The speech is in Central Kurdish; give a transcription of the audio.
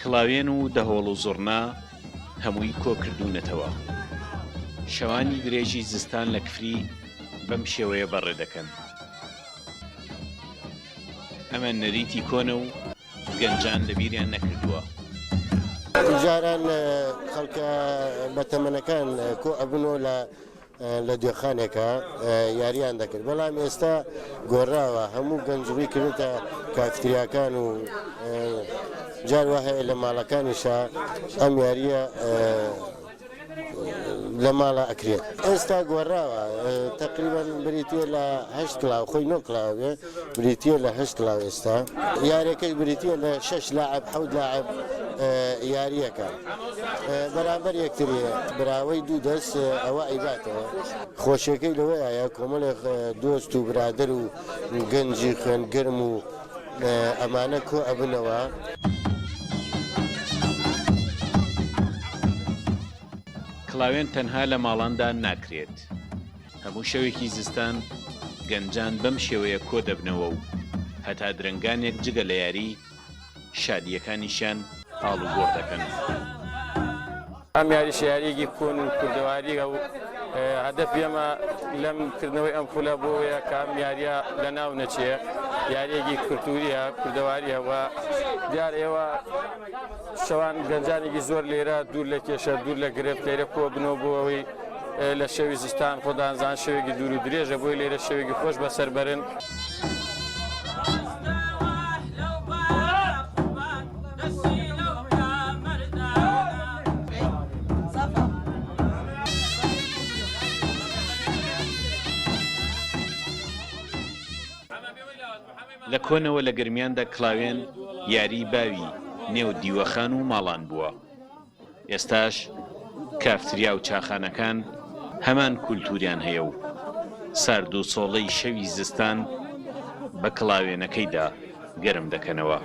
کڵاوێن و دەهۆڵ و زۆڕنا هەمووی کۆکردوونەتەوە. شەوانی درێژی زستان لە کفری بەم شێوەیە بەڕێ دەکەن. ئەمە نەریتی کۆنە و گەنجان لەبیریان نەکردووە. جاران خەڵکە بەتەمەنەکان کۆ ئەبنەوە لە دوێخانێکە یاریان دەکرد، بەڵام ئێستا گۆڕاوە هەموو گەنجوی کردتە کافتریاکان و جار وهەیە لە ماڵەکانیشە ئەم یاریە لە ماڵە ئەکرێت. ئێستا گۆڕاوە تقریبان بریتە لە 8 کلااو خۆی 9 کلااوێ بریتە لە 8 کلااو ئێستا یاریەکەی بریتە لە 6 لاعب 7 لاعب یاریەکە بەرامبەر یەکتریە براوەی دوو دەست ئەوە ئەیباتەوە. خۆشیەکەی لەوەیە کۆمەڵێک دۆست و برادر و گەنجی خوێنگەرم و ئەمانە کۆ ئەبنەوە. کڵاوێن تەنها لە ماڵاندا ناکرێت. هەموو شەوێکی زستان گەنجان بەم شێوەیە کۆ دەبنەوە و هەتا درنگانێک جگە لە یاری شادیەکانیشیان هاڵ و گۆڕ دەکەن. ئەم یاریش یاریەکی کۆن و کوردەواریە و هەدەفی ئەمە لەم کردنەوەی ئەم خولە بۆیە کە ئەم یاریە لە ناو نەچێ یاریەکی کولتوریە کوردەواریە و دیار ئێوە شەوان گەنجانێکی زۆر لێرە دوور لە کێشە دوور لە گرفت لێرە کۆ بنەوە بۆ ئەوەی لە شەوی زستان خۆدانزان شەوێکی دوور و درێژە بۆی لێرە شەوێکی خۆش بەسەر بەرن. لە کۆنەوە لە گرمیاندا کڵاوێن یاری باوی نێو دیوەخان و ماڵان بووە. ئێستاش کافتریا و چاخانەکان هەمان کولتوریان هەیە و سارد و سۆڵەی شەوی زستان بە کڵاوێنەکەیدا گەرم دەکەنەوە.